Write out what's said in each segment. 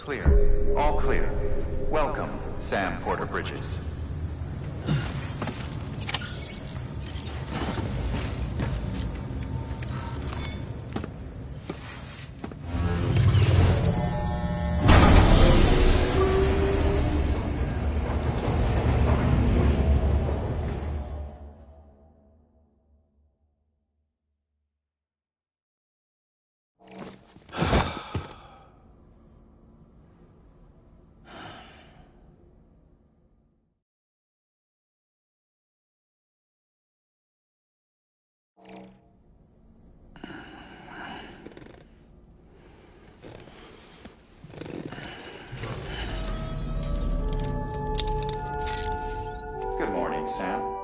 Clear. All clear. Welcome, Sam Porter Bridges. Good morning, Sam.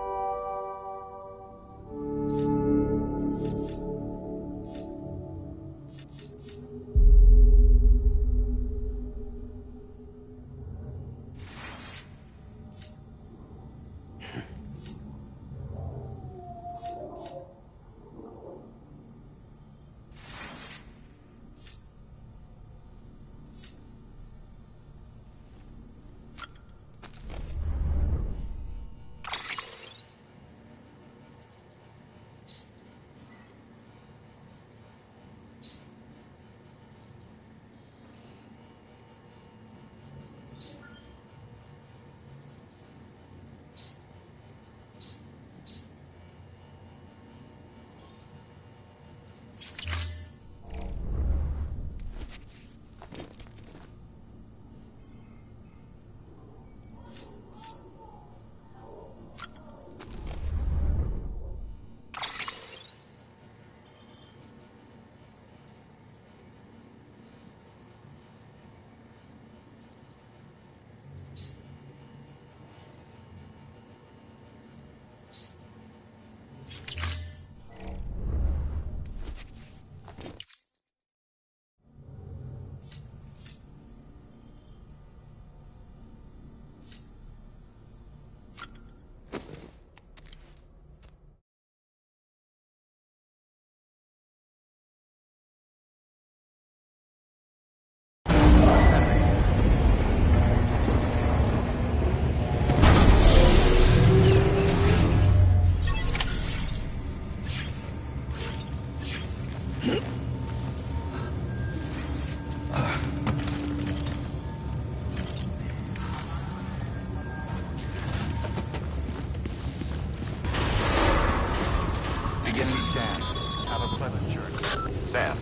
Sam,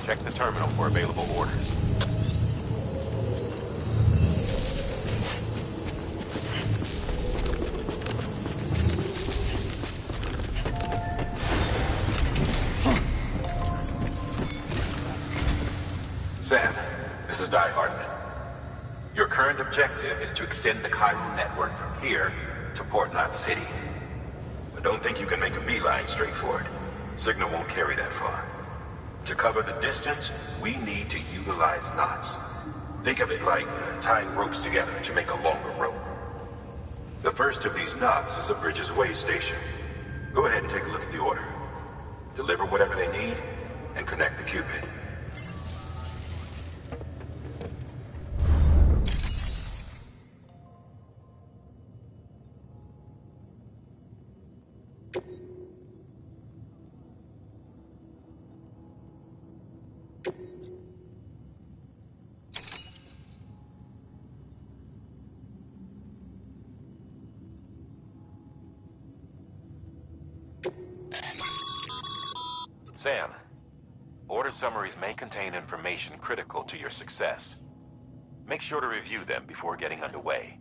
check the terminal for available orders. Sam, this is Di Hartman. Your current objective is to extend the chiral network from here to Port Knot City. But don't think you can make a beeline straight for it. Signal won't carry that far. To cover the distance, we need to utilize knots. Think of it like tying ropes together to make a longer rope. The first of these knots is a Bridges Way station. Go ahead and take a look at the order. Deliver whatever they need, and connect the Cupid. Sam, order summaries may contain information critical to your success. Make sure to review them before getting underway.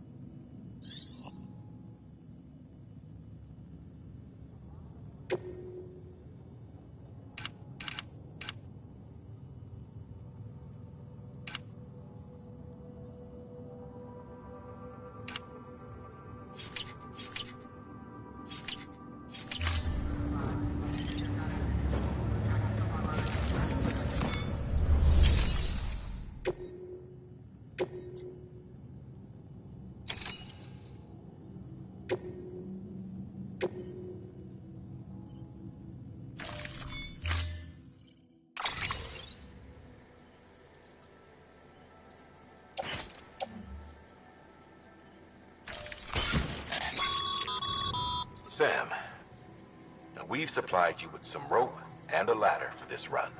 Sam, now we've supplied you with some rope and a ladder for this run.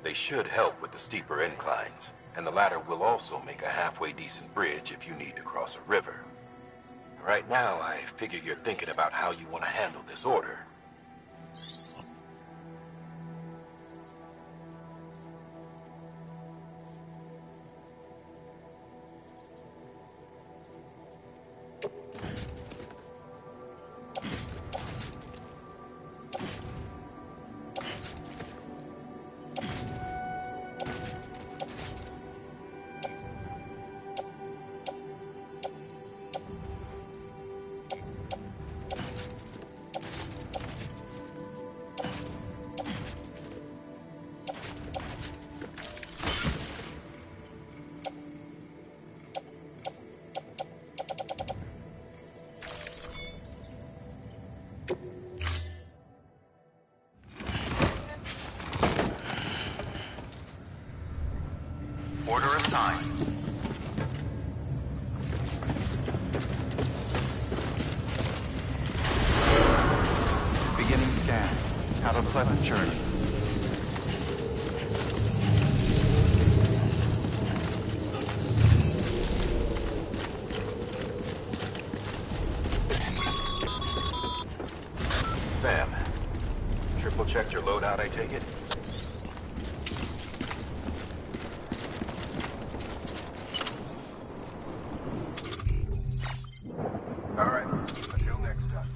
They should help with the steeper inclines, and the ladder will also make a halfway decent bridge if you need to cross a river. Right now, I figure you're thinking about how you want to handle this order. Order assigned. Beginning scan. Have a pleasant journey. Sam, triple checked your loadout, I take it? Alright, until next time.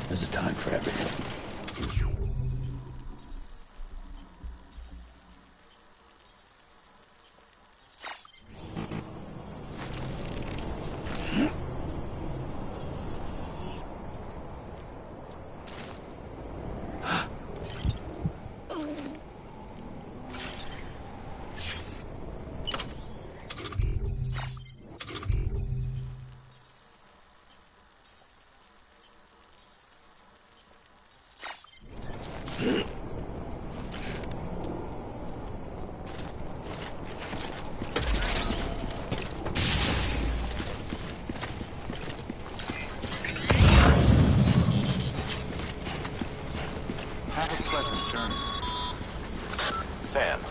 There's a time for everything. Have a pleasant journey. Sam,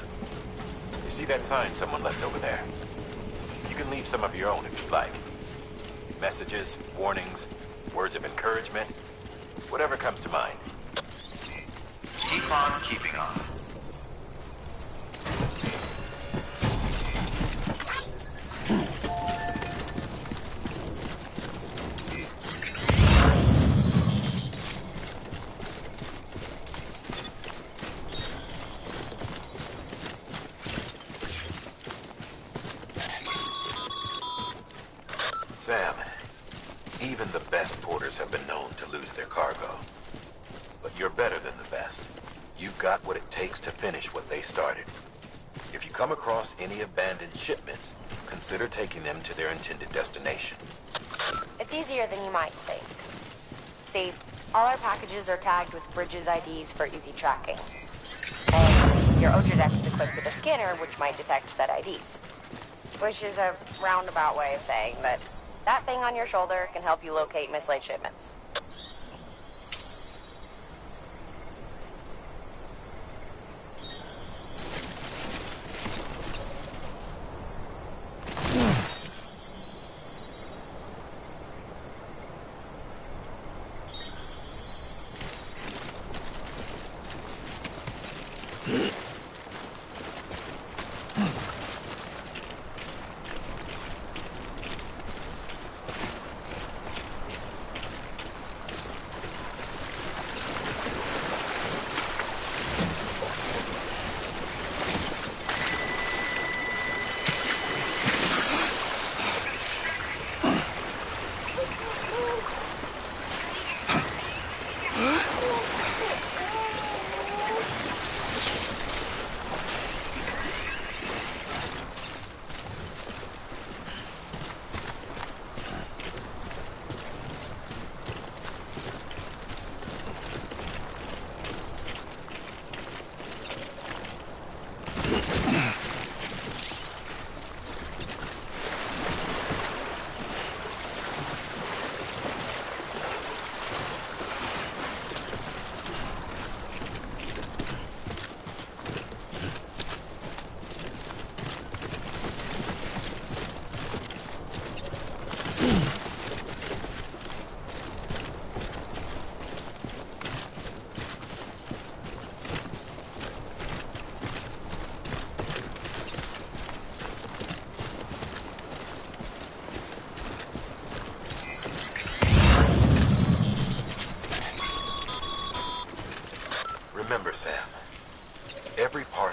you see that sign someone left over there? You can leave some of your own if you'd like. Messages, warnings, words of encouragement, whatever comes to mind. Keep on keeping on. Sam, even the best porters have been known to lose their cargo. But you're better than the best. You've got what it takes to finish what they started. If you come across any abandoned shipments, consider taking them to their intended destination. It's easier than you might think. See, all our packages are tagged with Bridges IDs for easy tracking. And your Oja deck is equipped with a scanner which might detect said IDs. Which is a roundabout way of saying that that thing on your shoulder can help you locate mislaid shipments.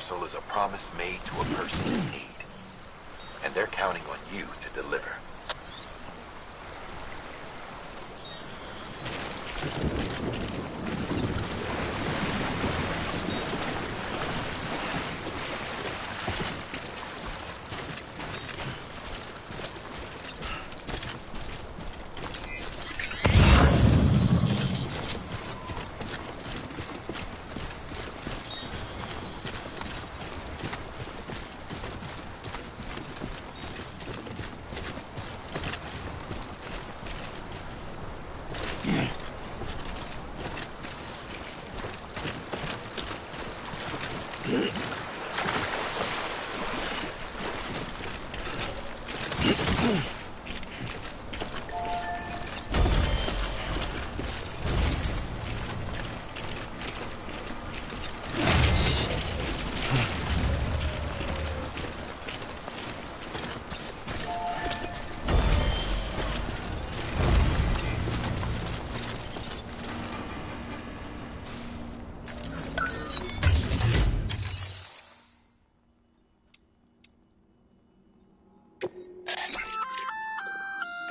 parcel is a promise made to a person in need. And they're counting on you to deliver.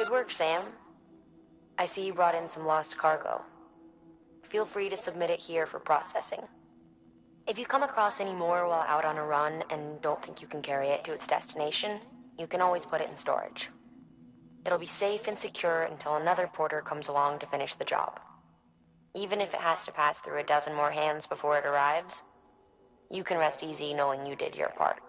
Good work, Sam. I see you brought in some lost cargo. Feel free to submit it here for processing. If you come across any more while out on a run and don't think you can carry it to its destination, you can always put it in storage. It'll be safe and secure until another porter comes along to finish the job. Even if it has to pass through a dozen more hands before it arrives, you can rest easy knowing you did your part.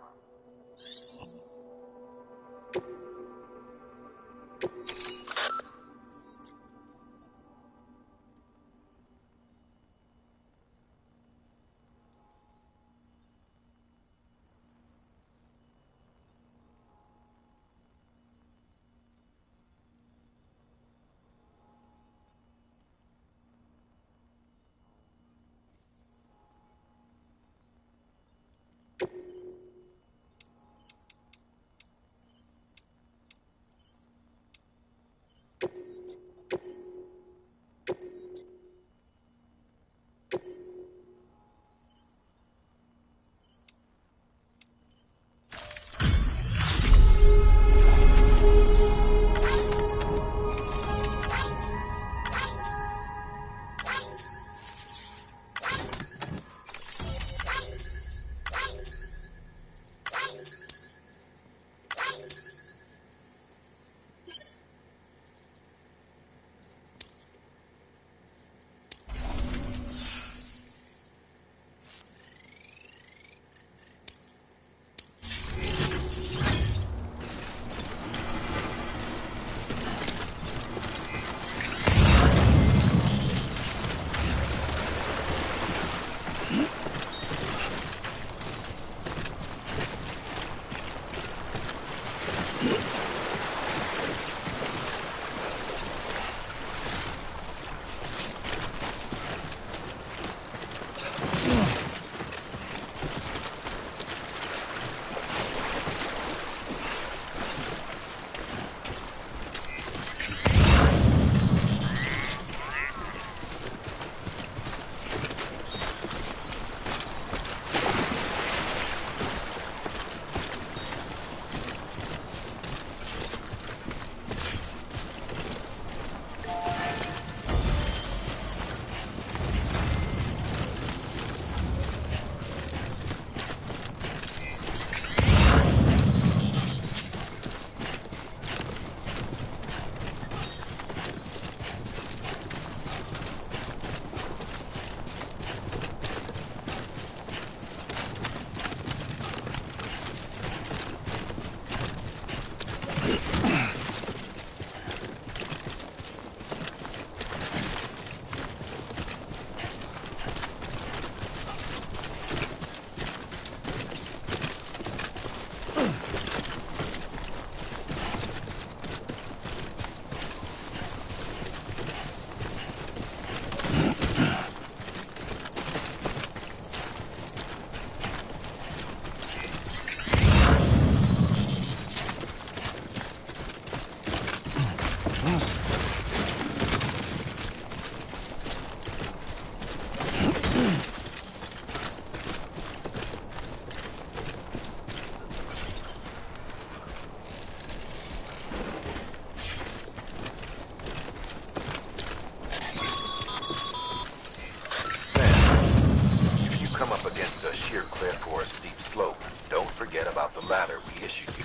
sheer cliff or a steep slope, don't forget about the ladder we issued you.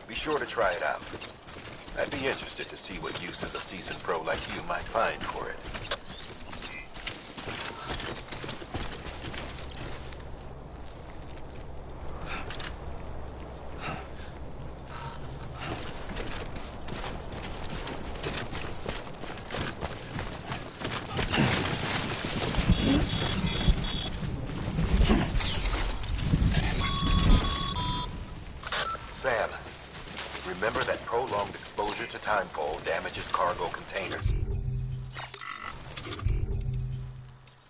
Be sure to try it out. I'd be interested to see what uses a seasoned pro like you might find for it. Sam, remember that prolonged exposure to timefall damages cargo containers.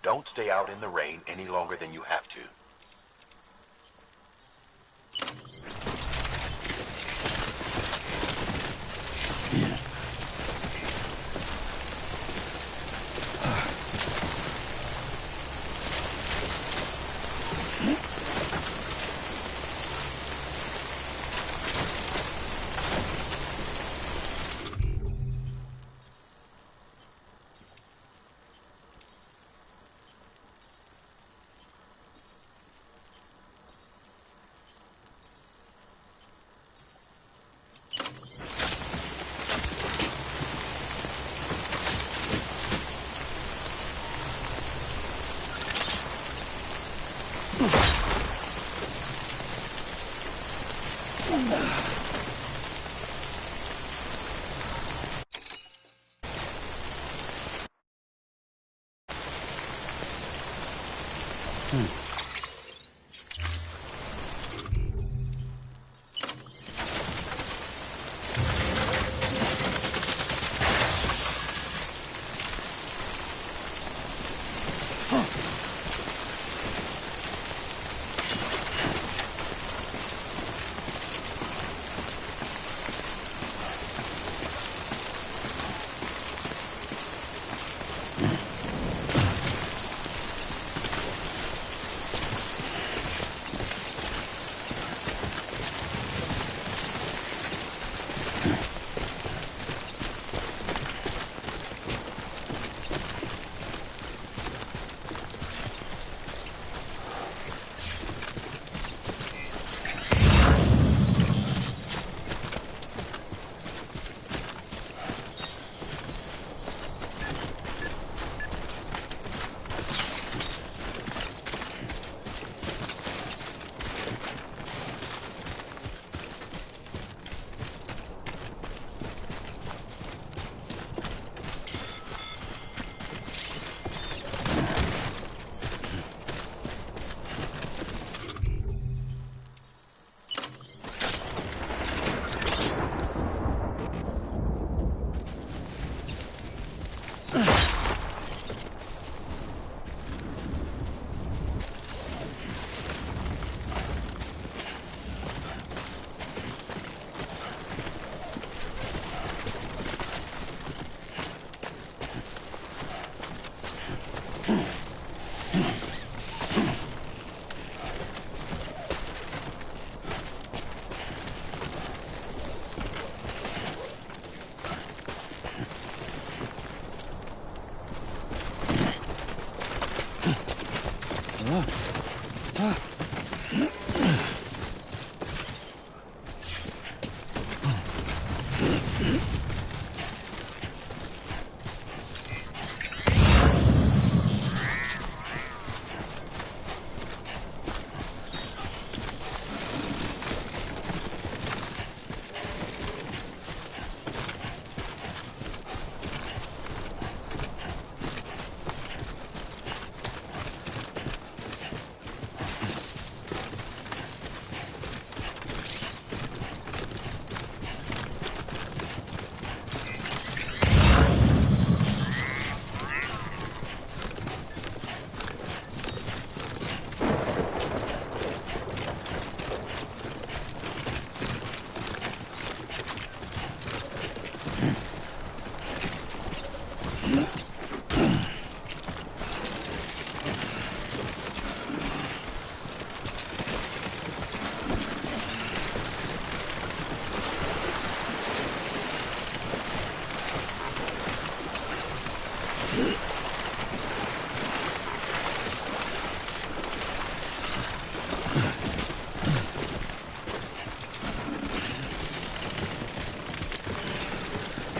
Don't stay out in the rain any longer than you have to.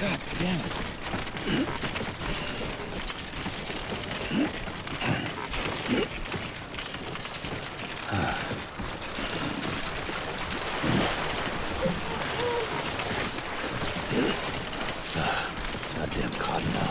God damn it. Goddamn cotton now.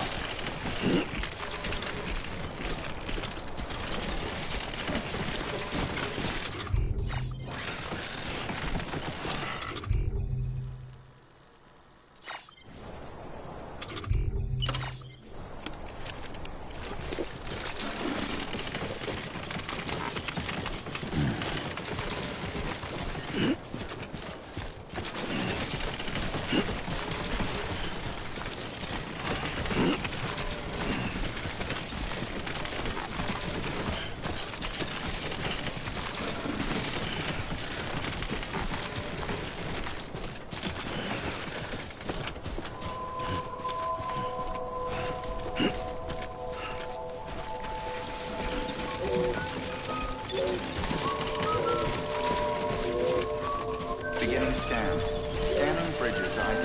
Beginning scan. Scanning bridges ID.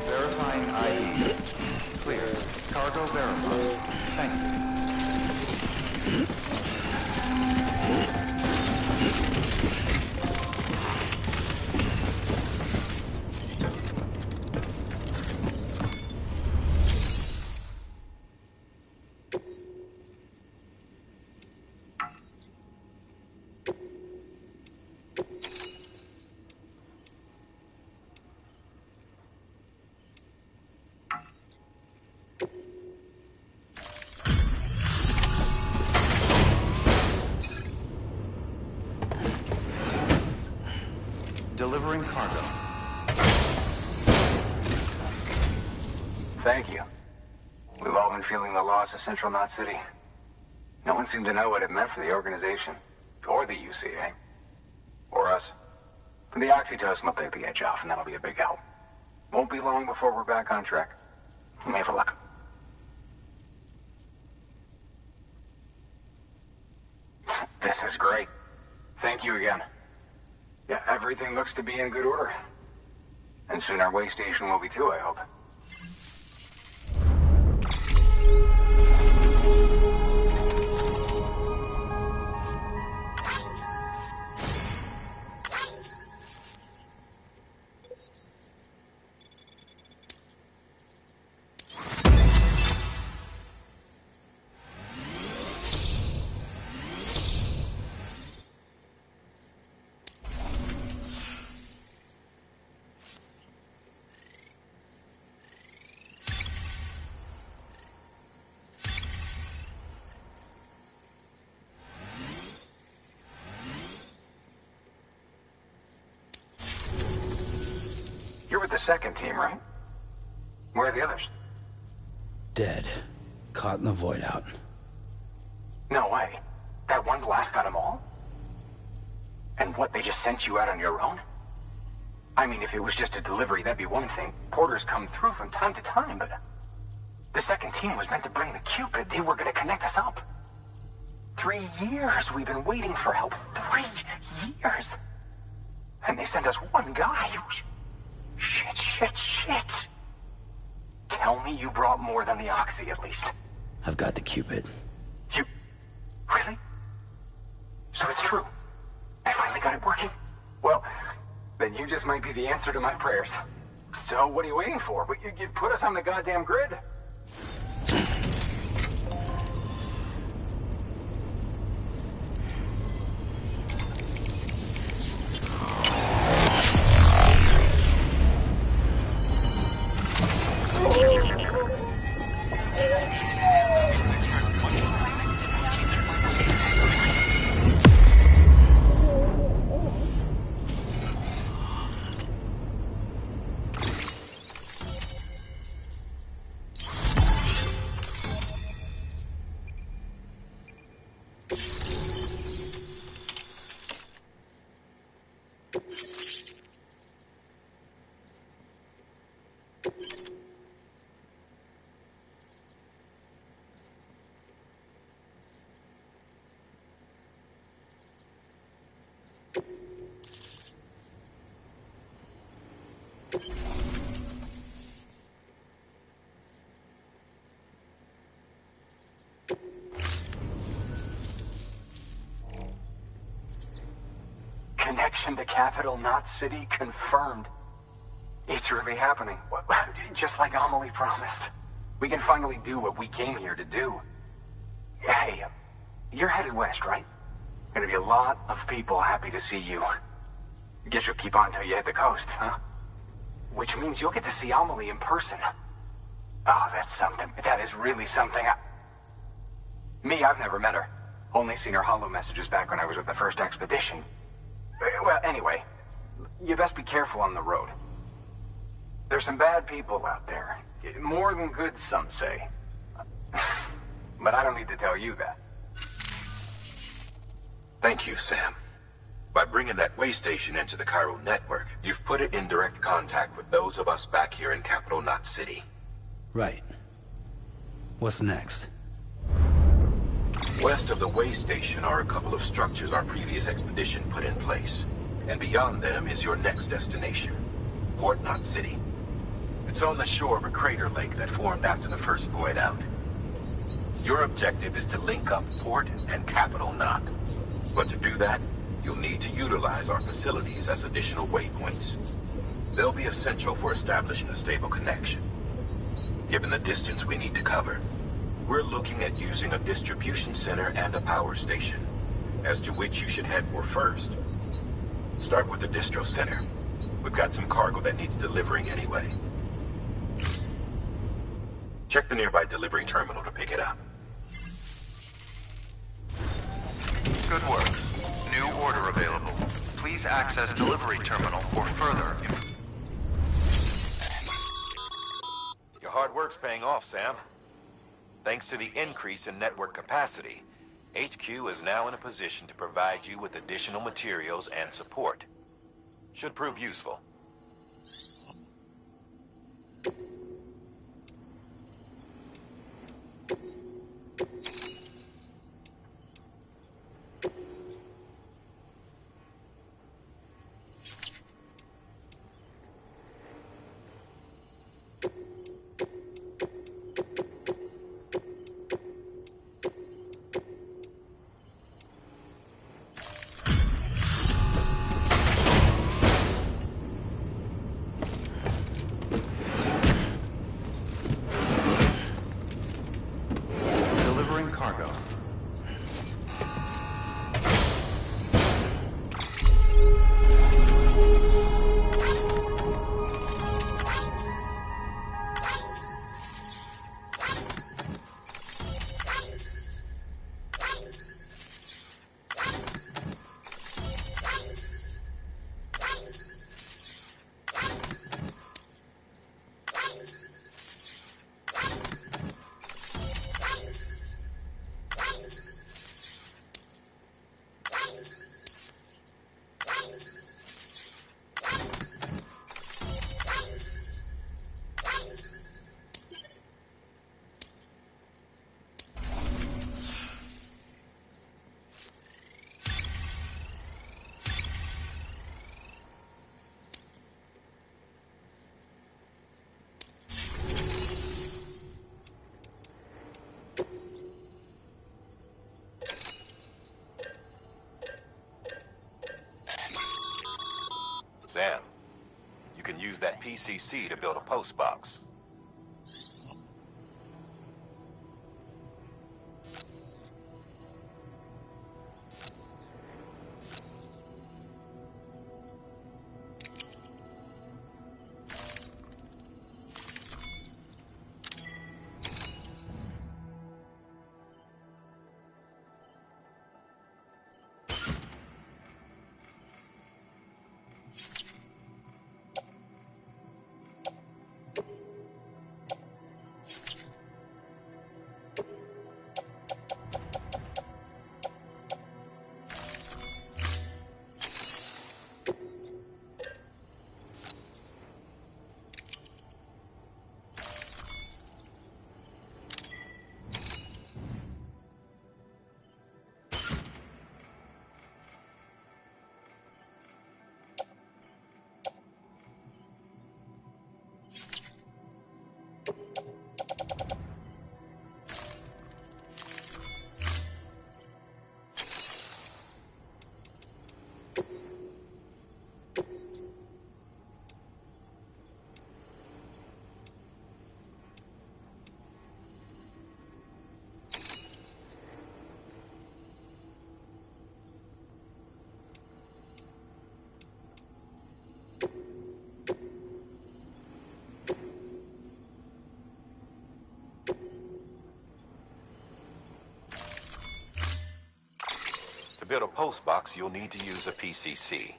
Verifying ID. Clear. Cargo verified. Thank you. Delivering cargo. Thank you. We've all been feeling the loss of Central Knot City. No one seemed to know what it meant for the organization. Or the UCA. Or us. And the oxytocin will take the edge off, and that'll be a big help. Won't be long before we're back on track. You may have luck. This is great. Thank you again. Yeah, everything looks to be in good order. And soon our way station will be too, I hope. You're with the second team, right? Where are the others? Dead. Caught in the void out. No way. That one blast got them all? And what, they just sent you out on your own? I mean, if it was just a delivery, that'd be one thing. Porters come through from time to time, but... The second team was meant to bring the Cupid. They were gonna connect us up. 3 years we've been waiting for help. 3 years! And they sent us one guy who's... Shit. Tell me you brought more than the Oxy, at least. I've got the Cupid. You... Really? So it's true. I finally got it working. Well, then you just might be the answer to my prayers. So what are you waiting for? You put us on the goddamn grid. Connection to capital, not city, confirmed. It's really happening. Just like Amelie promised. We can finally do what we came here to do. Hey, you're headed west, right? Gonna be a lot of people happy to see you. Guess you'll keep on till you hit the coast, huh? Which means you'll get to see Amelie in person. Oh, that's something. That is really something. I've never met her. Only seen her holo messages back when I was with the first expedition. Well, anyway, you best be careful on the road. There's some bad people out there. More than good, some say. But I don't need to tell you that. Thank you, Sam. By bringing that way station into the Cairo network, you've put it in direct contact with those of us back here in Capital Knot City. Right. What's next? West of the way station are a couple of structures our previous expedition put in place. And beyond them is your next destination, Port Knot City. It's on the shore of a crater lake that formed after the first void out. Your objective is to link up Port and Capital Knot. But to do that, you'll need to utilize our facilities as additional waypoints. They'll be essential for establishing a stable connection. Given the distance we need to cover, we're looking at using a distribution center and a power station, as to which you should head for first. Start with the distro center. We've got some cargo that needs delivering anyway. Check the nearby delivery terminal to pick it up. Good work. New order available. Please access delivery terminal for further. Your hard work's paying off, Sam. Thanks to the increase in network capacity, HQ is now in a position to provide you with additional materials and support. Should prove useful. Delivering cargo. Sam, you can use that PCC to build a post box. post box, you'll need to use a PCC.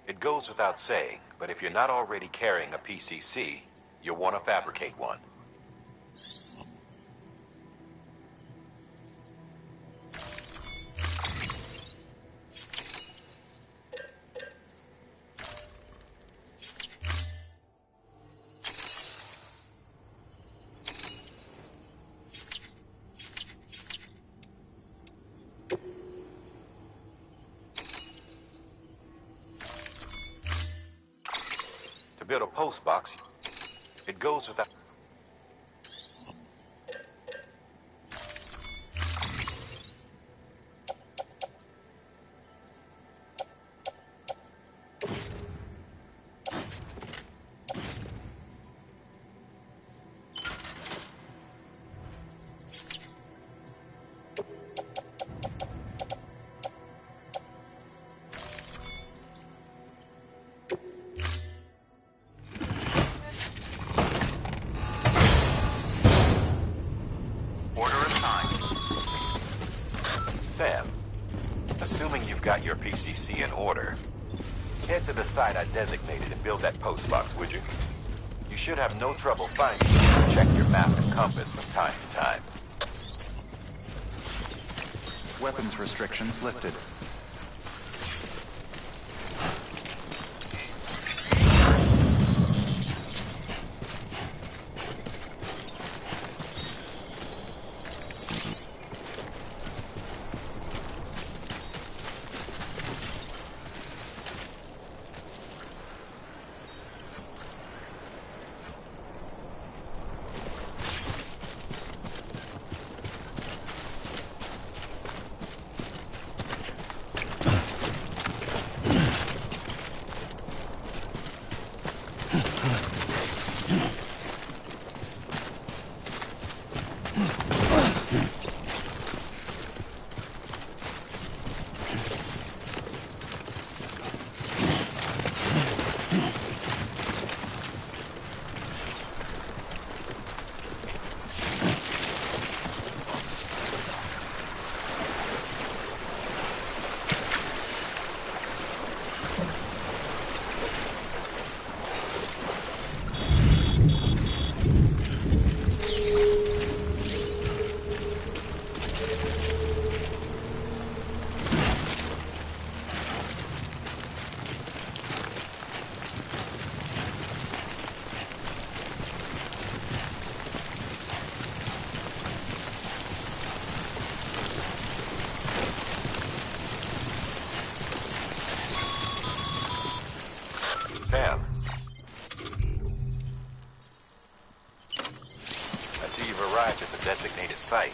It goes without saying, but if you're not already carrying a PCC, you'll want to fabricate one. To build a post box, it goes without... Sam, assuming you've got your PCC in order, head to the site I designated and build that post box, would you? You should have no trouble finding it. Check your map and compass from time to time. Weapons restrictions lifted. Sam. I see you've arrived at the designated site.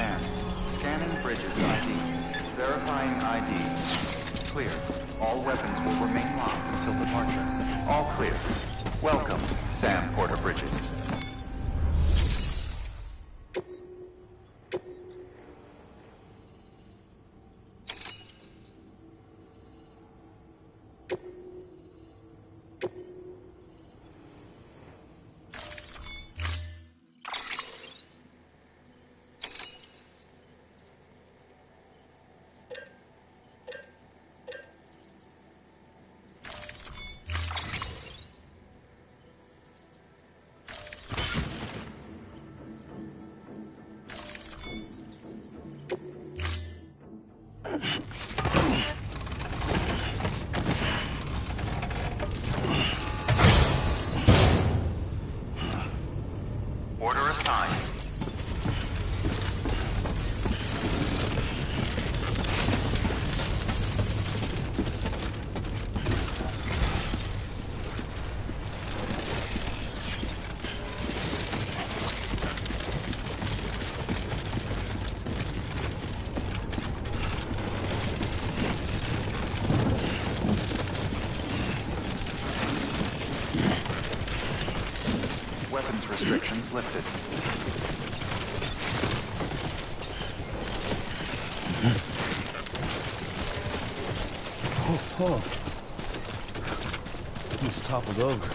Sam. Scanning Bridges ID. Verifying ID. Clear. All weapons will remain locked until departure. All clear. Welcome, Sam Porter Bridges. Order assigned. Weapons restrictions lifted. Oh. He's toppled over.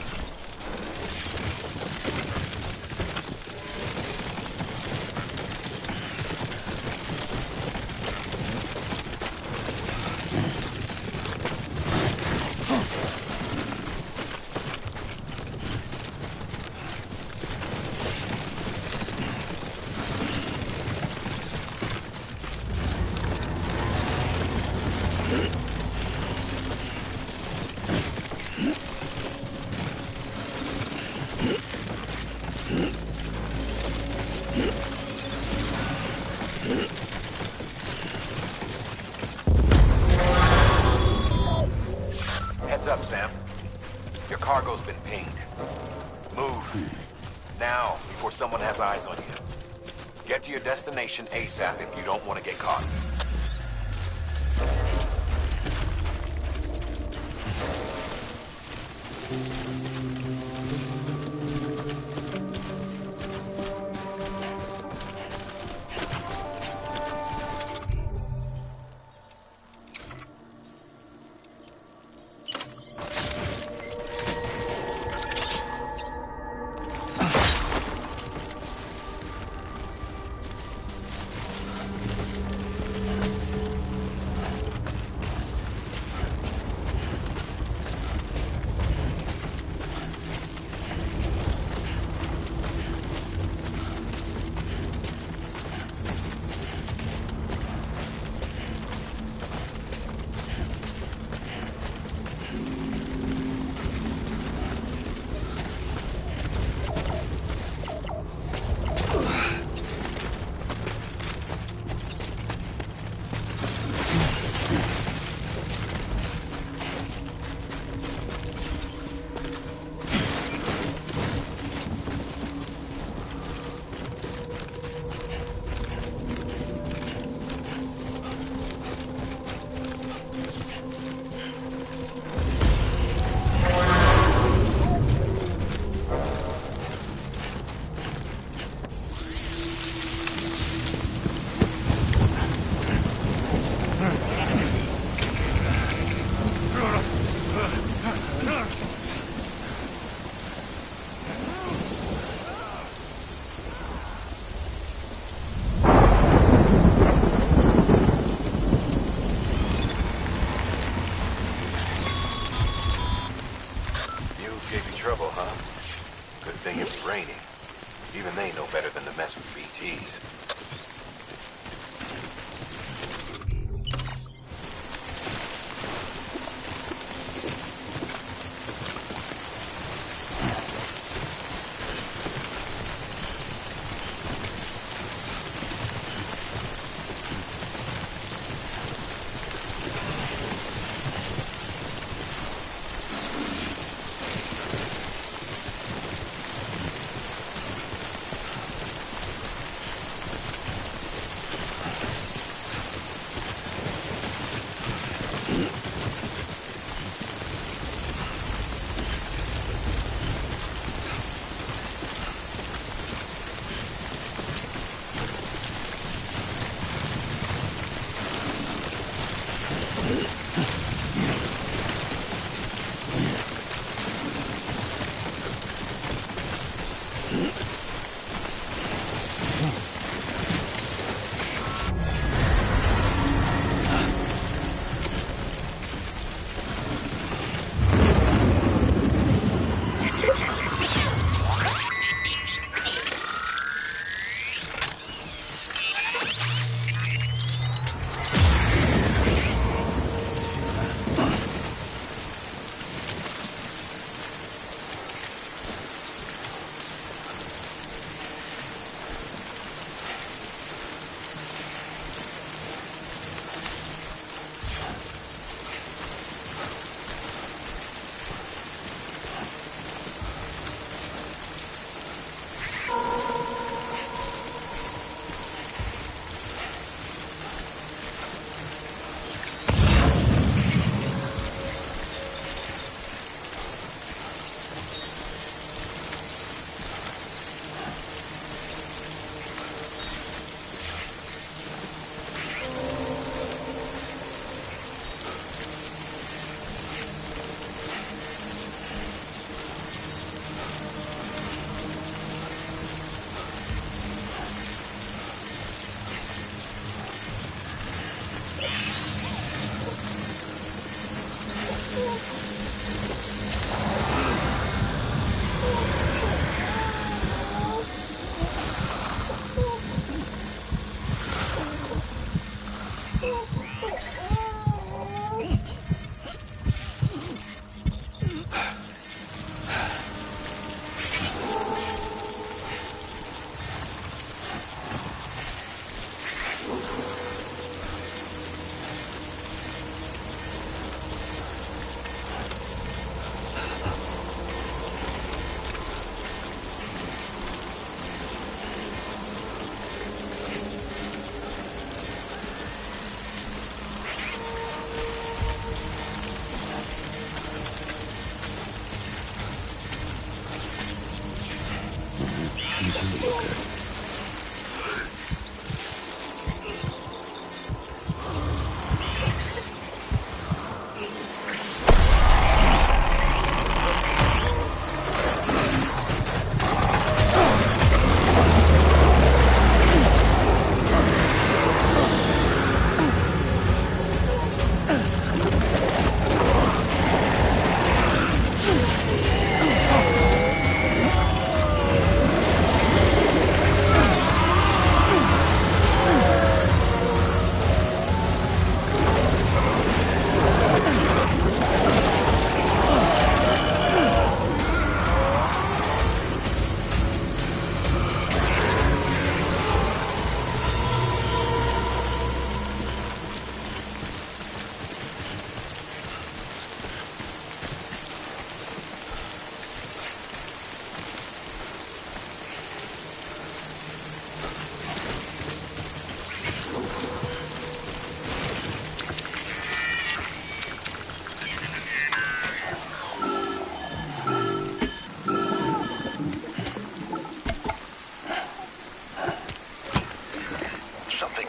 Heads up, Sam. Your cargo's been pinged. Move. Now, before someone has eyes on you. Get to your destination ASAP if you don't want to get caught. Trouble, huh? Good thing it was raining. Even they know better than to mess with BTs.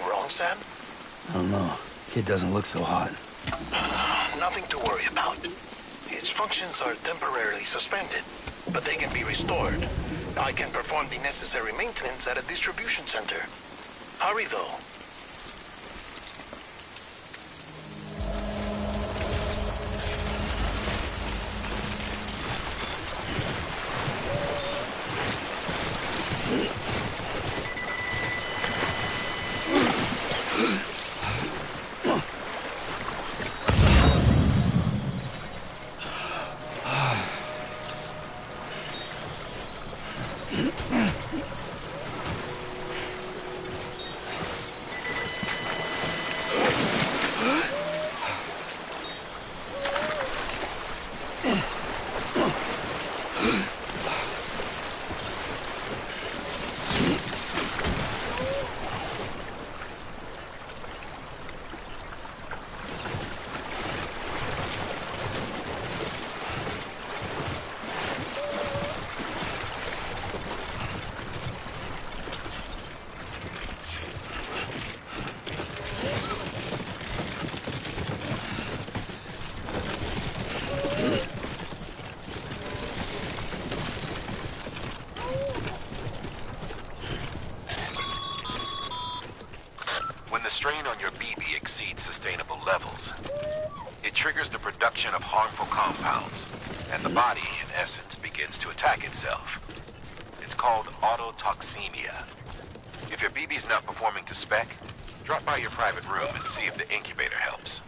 wrong, Sam? I don't know. Kid doesn't look so hot. Nothing to worry about. Its functions are temporarily suspended, but they can be restored. I can perform the necessary maintenance at a distribution center. Hurry, though. When the strain on your BB exceeds sustainable levels, it triggers the production of harmful compounds, and the body, in essence, begins to attack itself. It's called autotoxemia. If your BB's not performing to spec, drop by your private room and see if the incubator helps.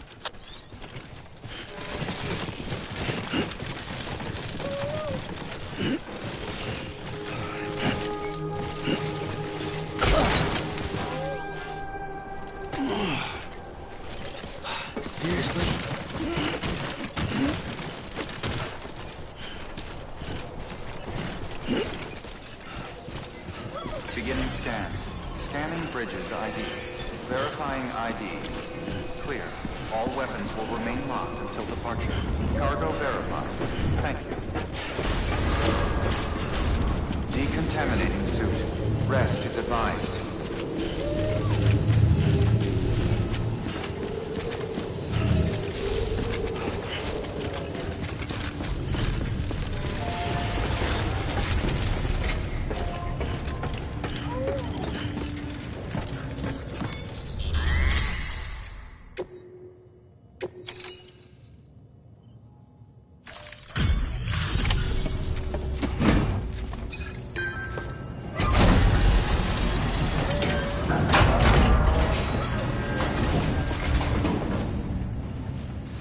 Seriously? Beginning scan. Scanning bridges ID. Verifying ID. Clear. All weapons will remain locked until departure. Cargo verified. Thank you. Decontaminating suit. Rest is advised.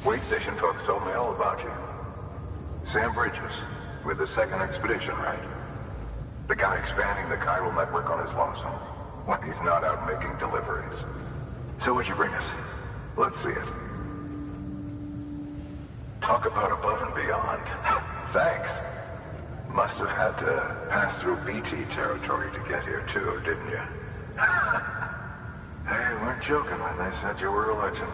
Wait station folks told me all about you. Sam Bridges, with the second expedition, right? The guy expanding the chiral network on his lonesome. When he's not out making deliveries. So what'd you bring us? Let's see it. Talk about above and beyond. Thanks. Must have had to pass through BT territory to get here too, didn't you? They weren't joking when they said you were a legend.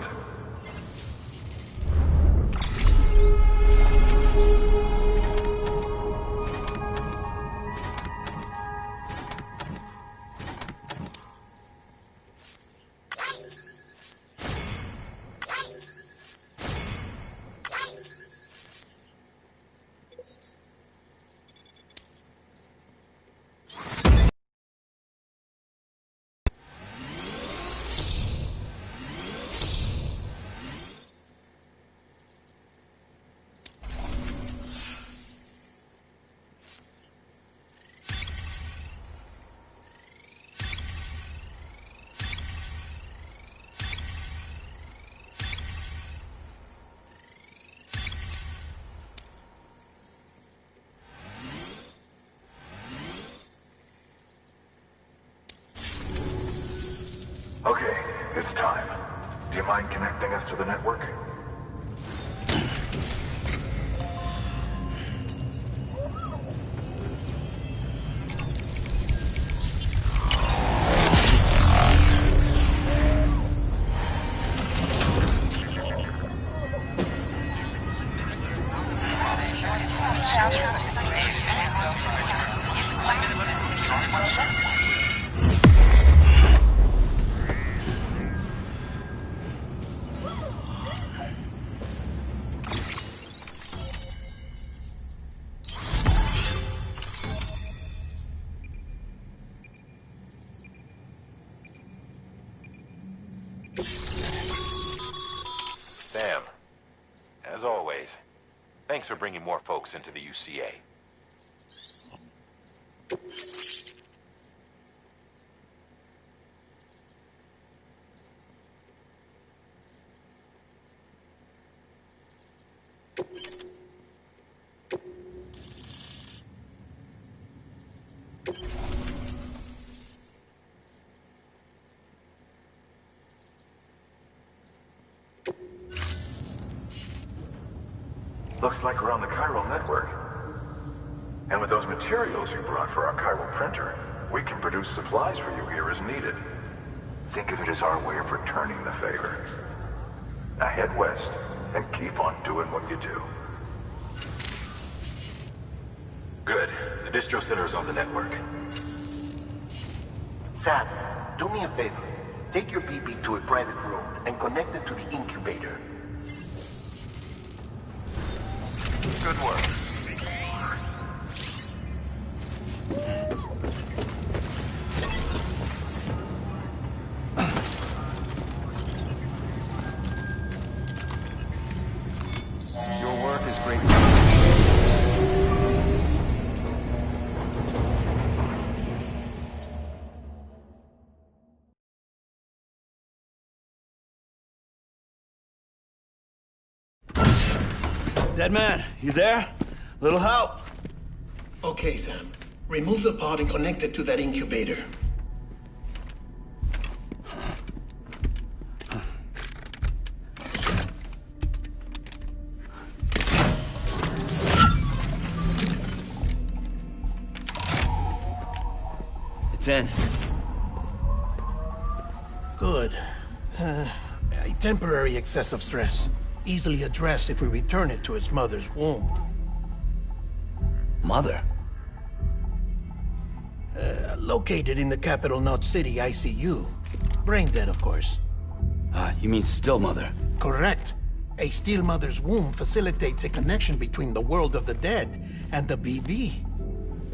Okay, it's time. Do you mind connecting us to the network? Sam, as always, thanks for bringing more folks into the UCA. Looks like we're on the chiral network. And with those materials you brought for our chiral printer, we can produce supplies for you here as needed. Think of it as our way of returning the favor. Now head west and keep on doing what you do. Good. The distro center is on the network. Sam, do me a favor. Take your BB to a private room and connect it to the incubator. Good work. Your work is great. Dead man, you there? Little help? Okay, Sam. Remove the pod and connect it to that incubator. It's in. Good. A temporary excessive stress. Easily addressed if we return it to its mother's womb. Mother? Located in the capital Knot City ICU. Brain dead, of course. You mean still mother? Correct. A still mother's womb facilitates a connection between the world of the dead and the BB.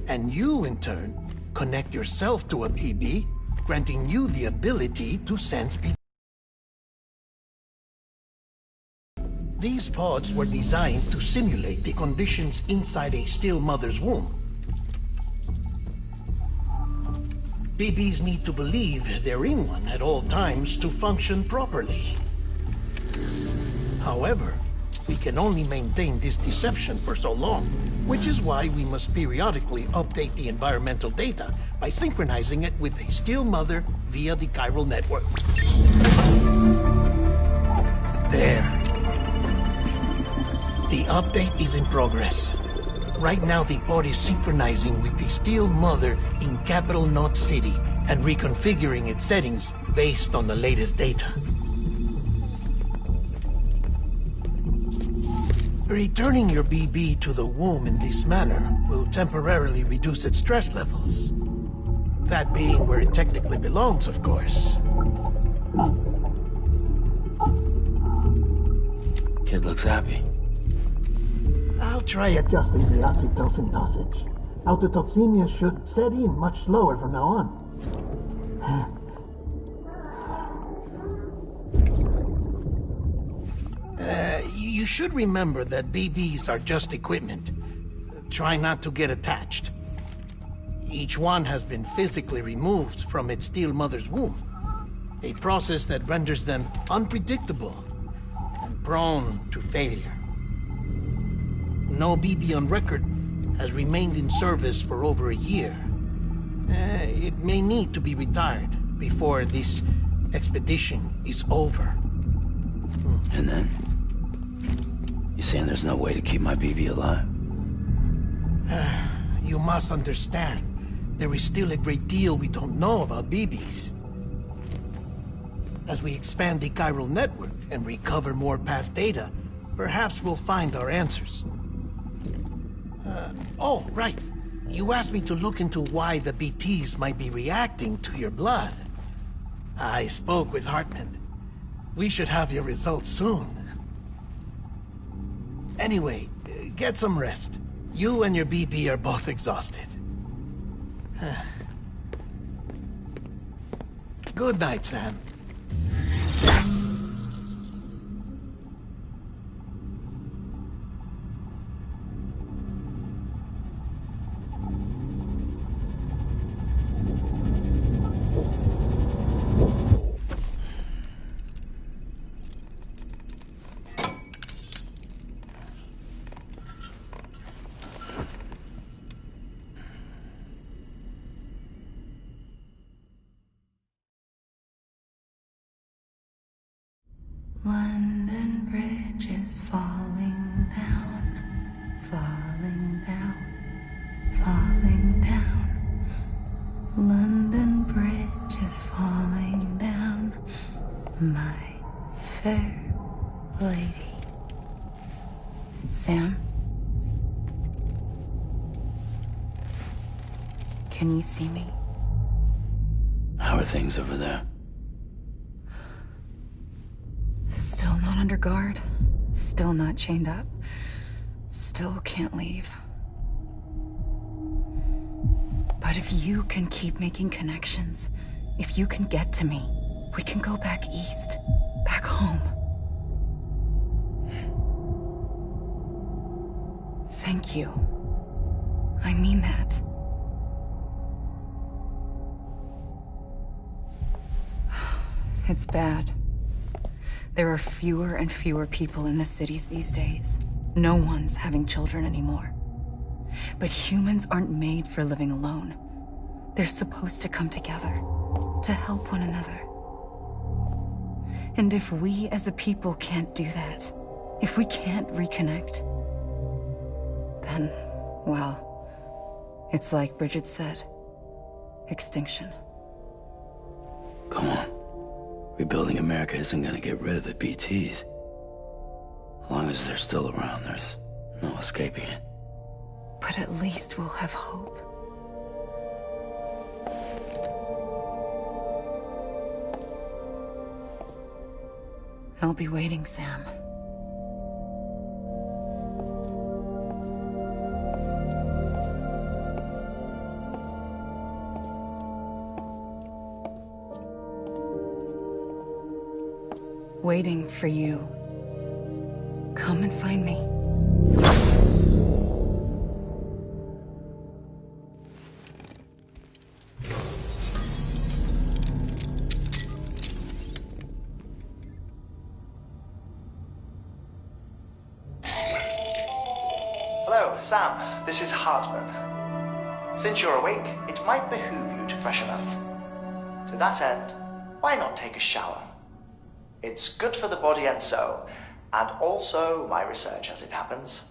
And you, in turn, connect yourself to a BB, granting you the ability to sense BB. These pods were designed to simulate the conditions inside a still mother's womb. BBs need to believe they're in one at all times to function properly. However, we can only maintain this deception for so long, which is why we must periodically update the environmental data by synchronizing it with a still mother via the chiral network. There. The update is in progress. Right now, the pod is synchronizing with the still mother in capital Knot City and reconfiguring its settings based on the latest data. Returning your BB to the womb in this manner will temporarily reduce its stress levels. That being where it technically belongs, of course. Kid looks happy. I'll try adjusting the oxytocin dosage. Autotoxemia should set in much slower from now on. You should remember that BBs are just equipment. Try not to get attached. Each one has been physically removed from its still mother's womb. A process that renders them unpredictable and prone to failure. No BB on record has remained in service for over a year. It may need to be retired before this expedition is over. And then? You saying there's no way to keep my BB alive? You must understand, there is still a great deal we don't know about BBs. As we expand the chiral network and recover more past data, perhaps we'll find our answers. Oh, right. You asked me to look into why the BTs might be reacting to your blood. I spoke with Hartman. We should have your results soon. Anyway, get some rest. You and your BB are both exhausted. Good night, Sam. London Bridge is falling down, falling down, falling down. London Bridge is falling down, my fair lady. Sam? Can you see me? How are things over there? Still not under guard. Still not chained up. Still can't leave. But if you can keep making connections, if you can get to me, we can go back east. Back home. Thank you. I mean that. It's bad. There are fewer and fewer people in the cities these days. No one's having children anymore. But humans aren't made for living alone. They're supposed to come together, to help one another. And if we as a people can't do that, if we can't reconnect, then, well, it's like Bridget said, extinction. Come on. Rebuilding America isn't gonna get rid of the BTs. As long as they're still around, there's no escaping it. But at least we'll have hope. I'll be waiting, Sam. Waiting for you. Come and find me. Hello, Sam. This is Hartman. Since you're awake, it might behoove you to freshen up. To that end, why not take a shower? It's good for the body and soul, and also my research as it happens.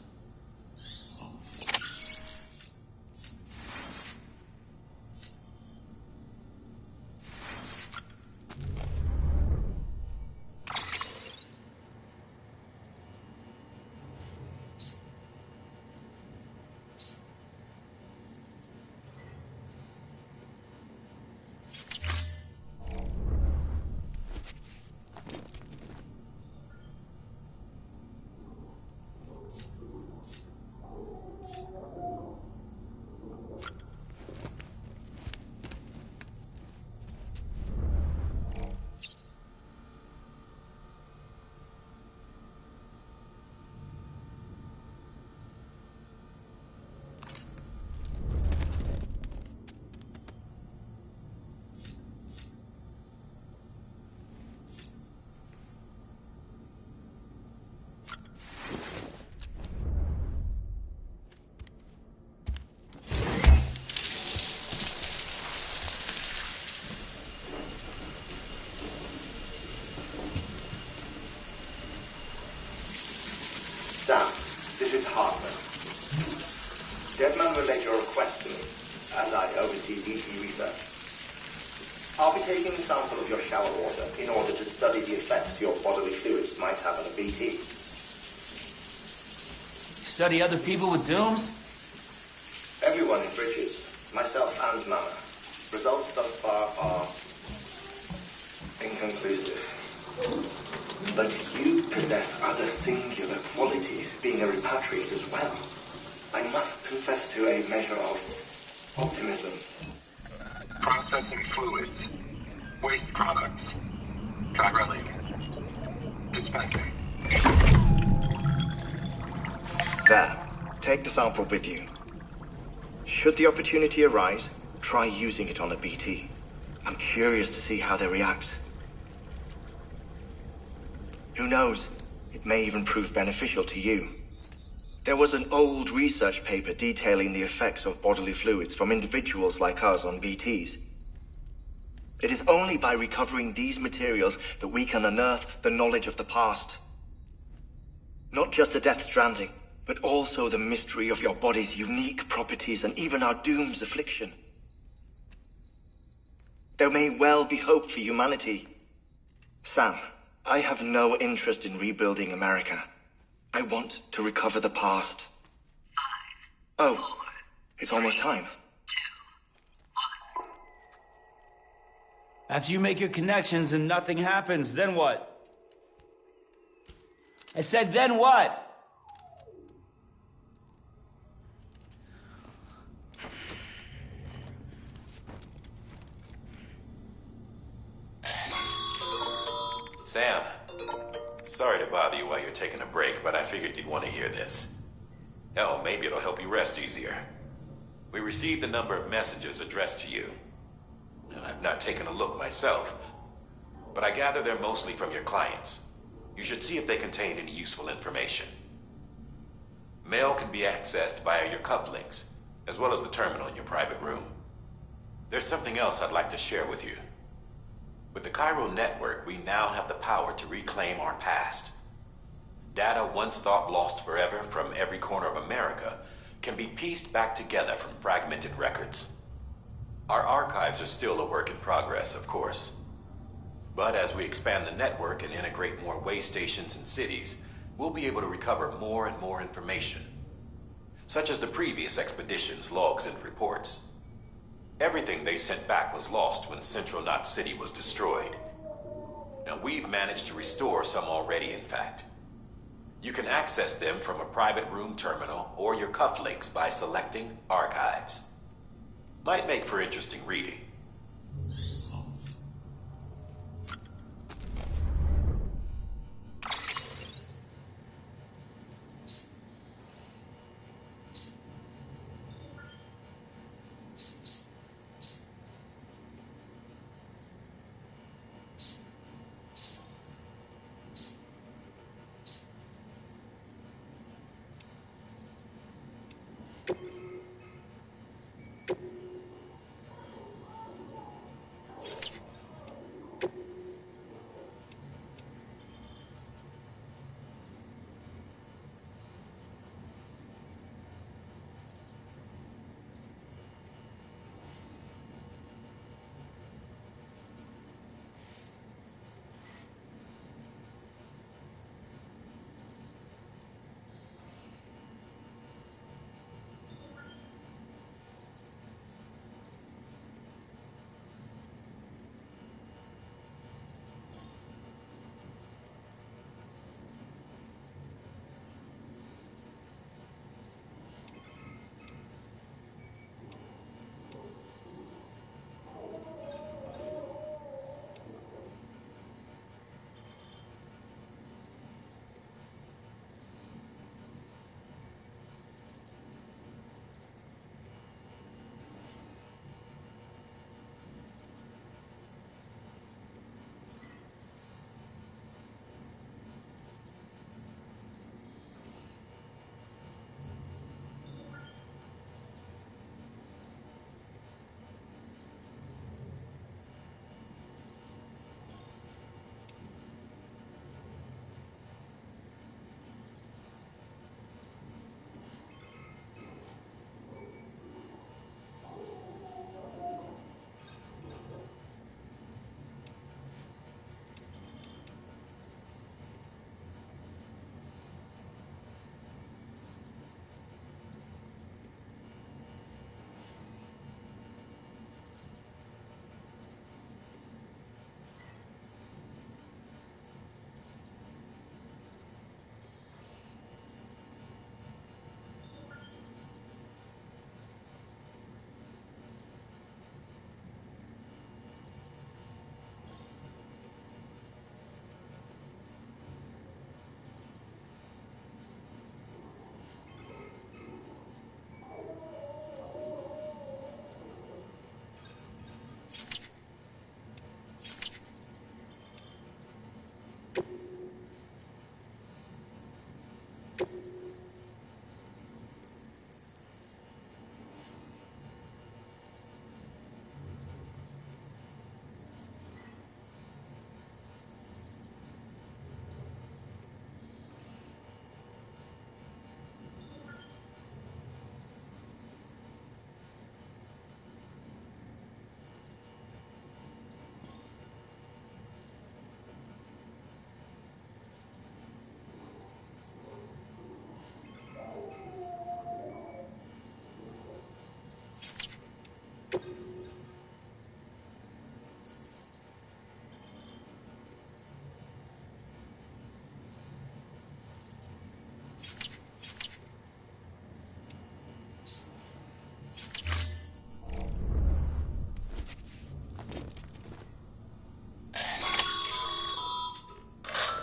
Sam, this is Hartman. Deadman relayed your request to me, as I oversee BT research. I'll be taking a sample of your shower water in order to study the effects your bodily fluids might have on a BT. Study other people with dooms? Everyone in Bridges, myself and Mama. Results thus far are inconclusive. But you possess other singular qualities, being a repatriate as well. I must confess to a measure of optimism. Processing fluids. Waste products. Try running. Dispensing. There. Take the sample with you. Should the opportunity arise, try using it on a BT. I'm curious to see how they react. Who knows? It may even prove beneficial to you. There was an old research paper detailing the effects of bodily fluids from individuals like us on BTs. It is only by recovering these materials that we can unearth the knowledge of the past. Not just the Death Stranding, but also the mystery of your body's unique properties and even our doom's affliction. There may well be hope for humanity. Sam, I have no interest in rebuilding America. I want to recover the past. 5, 4, oh, it's almost time. 2, 1. After you make your connections and nothing happens, then what? I said, then what? Sam, sorry to bother you while you're taking a break, but I figured you'd want to hear this. Hell, maybe it'll help you rest easier. We received a number of messages addressed to you. I've not taken a look myself, but I gather they're mostly from your clients. You should see if they contain any useful information. Mail can be accessed via your cufflinks, as well as the terminal in your private room. There's something else I'd like to share with you. With the Chiral Network, we now have the power to reclaim our past. Data once thought lost forever from every corner of America can be pieced back together from fragmented records. Our archives are still a work in progress, of course. But as we expand the network and integrate more way stations and cities, we'll be able to recover more and more information, such as the previous expedition's logs and reports. Everything they sent back was lost when Central Knot City was destroyed. Now, we've managed to restore some already, in fact. You can access them from a private room terminal or your cufflinks by selecting Archives. Might make for interesting reading.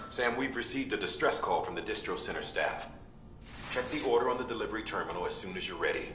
Sam, we've received a distress call from the distro center staff. Check the order on the delivery terminal as soon as you're ready.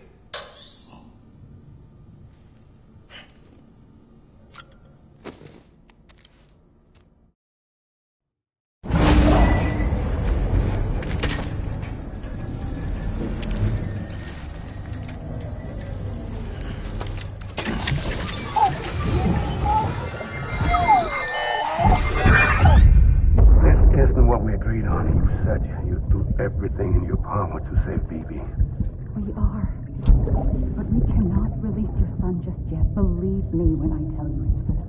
Everything in your power to save BB. We are. But we cannot release your son just yet. Believe me when I tell you it's for the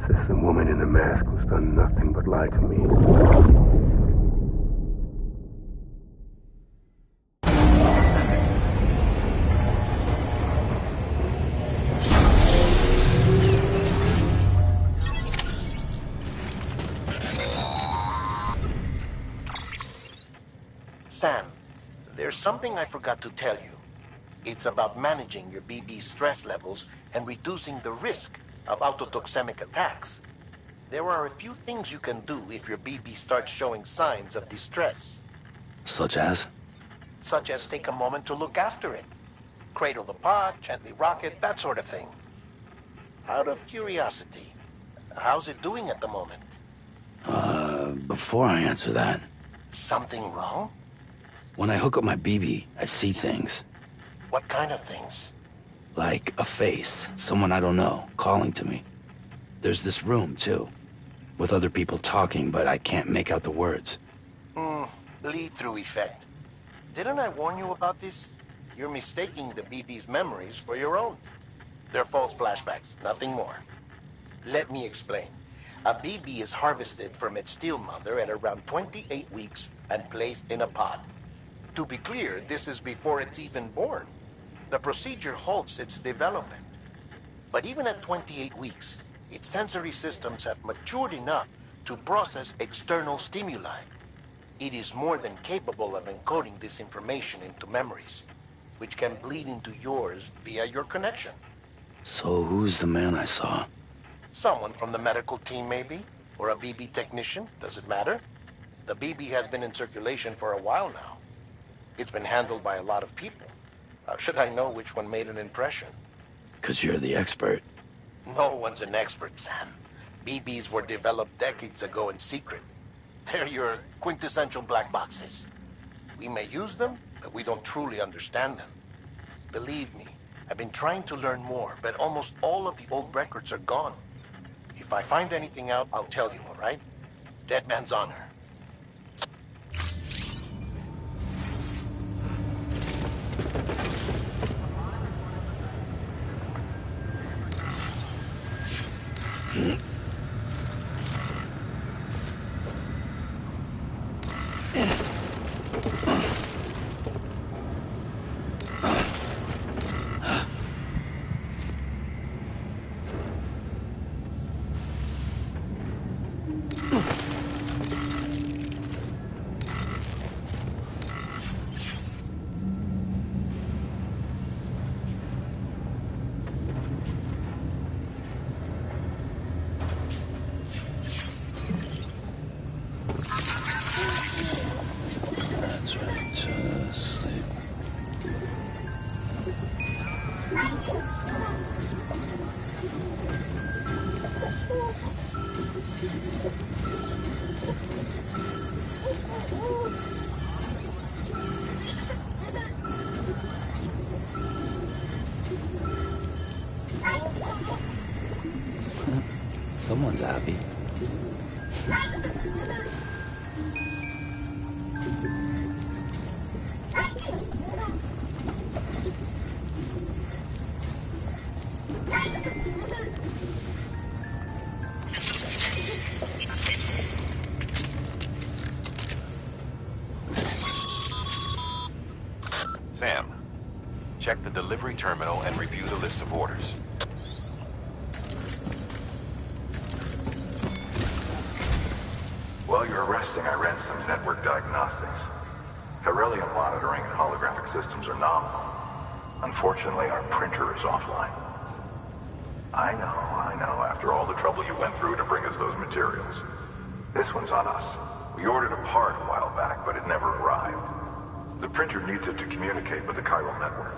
best. Sister woman in the mask who's done nothing but lie to me. Sam, there's something I forgot to tell you. It's about managing your BB stress levels and reducing the risk of autotoxemic attacks. There are a few things you can do if your BB starts showing signs of distress. Such as? Such as take a moment to look after it. Cradle the pod, gently rock it, that sort of thing. Out of curiosity, how's it doing at the moment? Before I answer that... Something wrong? When I hook up my BB, I see things. What kind of things? Like a face, someone I don't know, calling to me. There's this room, too, with other people talking, but I can't make out the words. Bleed-through effect. Didn't I warn you about this? You're mistaking the BB's memories for your own. They're false flashbacks, nothing more. Let me explain. A BB is harvested from its steel mother at around 28 weeks and placed in a pod. To be clear, this is before it's even born. The procedure halts its development. But even at 28 weeks, its sensory systems have matured enough to process external stimuli. It is more than capable of encoding this information into memories, which can bleed into yours via your connection. So who's the man I saw? Someone from the medical team, maybe? Or a BB technician, does it matter? The BB has been in circulation for a while now. It's been handled by a lot of people. How should I know which one made an impression? 'Cause you're the expert. No one's an expert, Sam. BBs were developed decades ago in secret. They're your quintessential black boxes. We may use them, but we don't truly understand them. Believe me, I've been trying to learn more, but almost all of the old records are gone. If I find anything out, I'll tell you, all right? Dead man's honor. Someone's happy. Sam, check the delivery terminal and review the list of orders. While you're resting, I ran some network diagnostics. Beryllium monitoring and holographic systems are nominal. Unfortunately, our printer is offline. I know. After all the trouble you went through to bring us those materials. materials. This one's on us. We ordered a part a while back, but it never arrived. The printer needs it to communicate with the chiral network.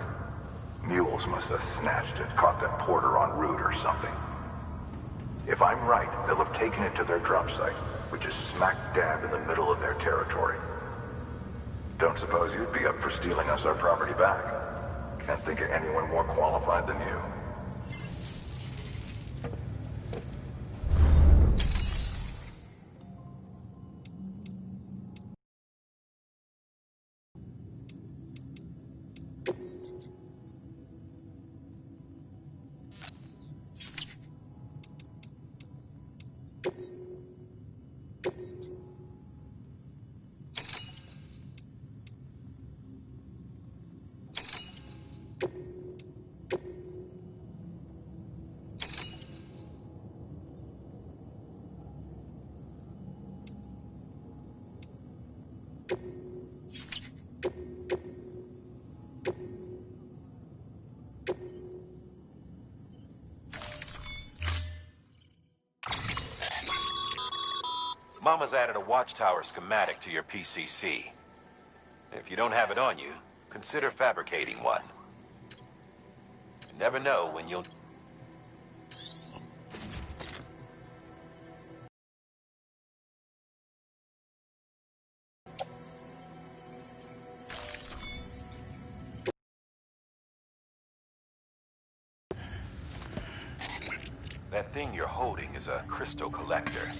Mules must have snatched it, caught that porter en route or something. If I'm right, they'll have taken it to their drop site, which is smack dab in the middle of their territory. Don't suppose you'd be up for stealing us our property back? Can't think of anyone more qualified than you. Mama's added a watchtower schematic to your PCC. If you don't have it on you, consider fabricating one. You never know when you'll... That thing you're holding is a crystal collector.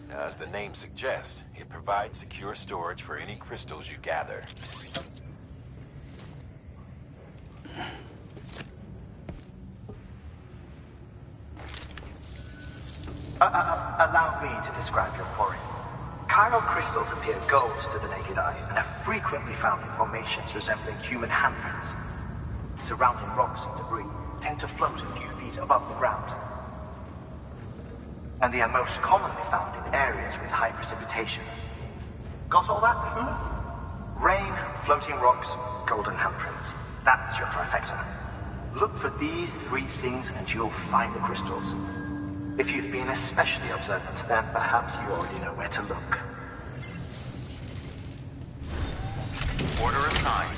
Now, as the name suggests, it provides secure storage for any crystals you gather. Allow me to describe your quarry. Chiral crystals appear gold to the naked eye and are frequently found in formations resembling human handprints. Surrounding rocks and debris tend to float a few feet above the ground. And they are most commonly found in areas with high precipitation. Got all that? Rain, floating rocks, golden handprints. That's your trifecta. Look for these three things and you'll find the crystals. If you've been especially observant, then perhaps you already know where to look. Order assigned.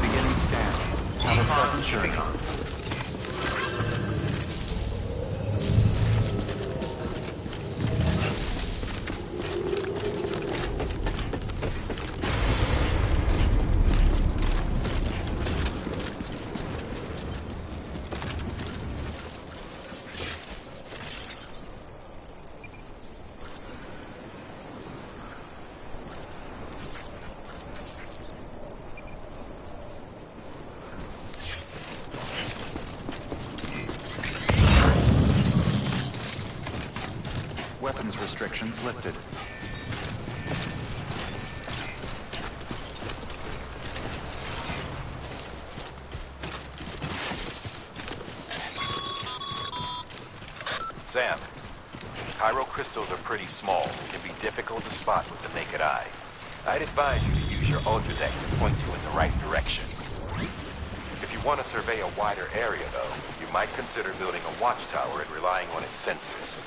Beginning scan. Have a pleasant journey. Weapons restrictions lifted. Sam, chiral crystals are pretty small and can be difficult to spot with the naked eye. I'd advise you to use your ultra deck to point you in the right direction. If you want to survey a wider area, though, you might consider building a watchtower and relying on its sensors.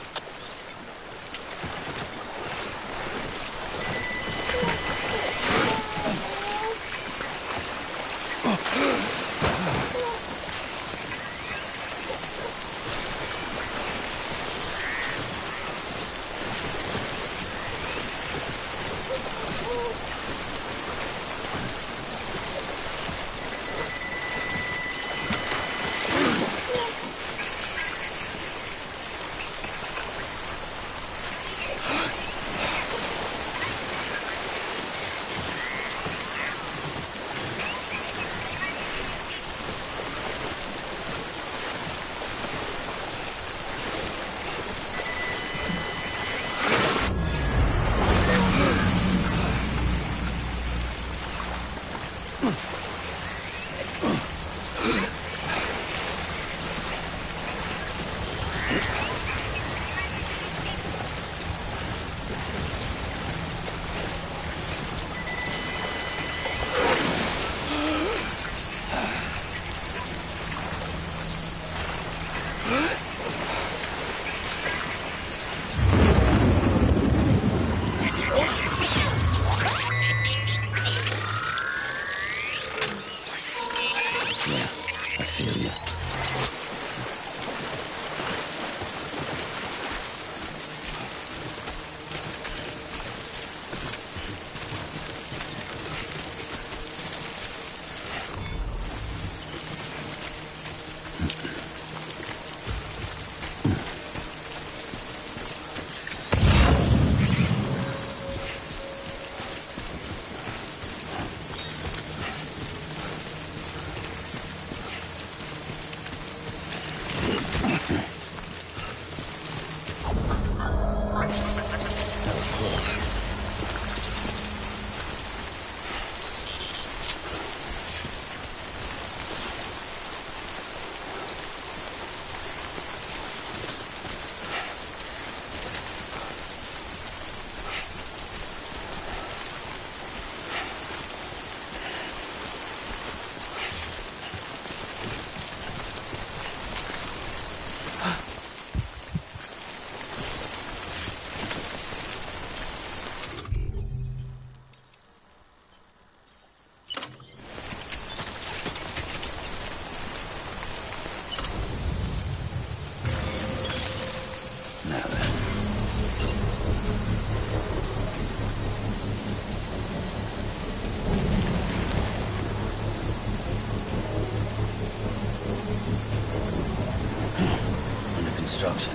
construction.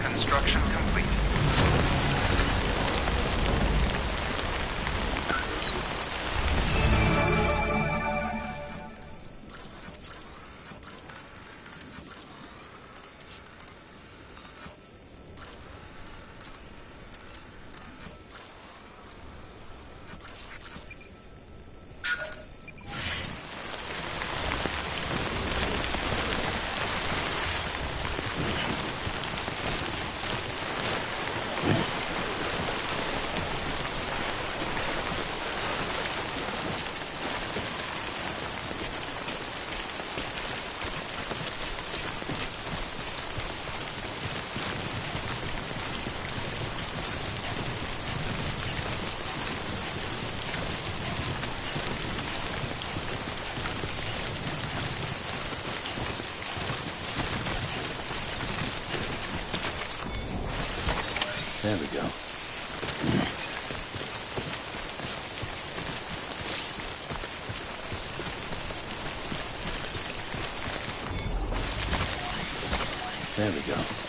Construction complete. There we go. There we go.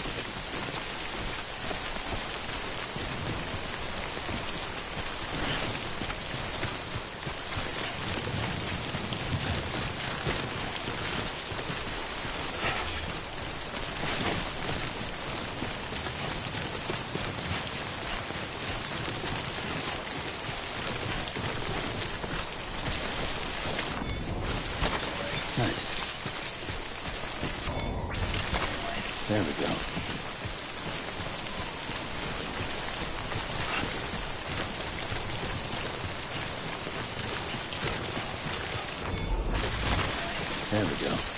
Nice. There we go. There we go.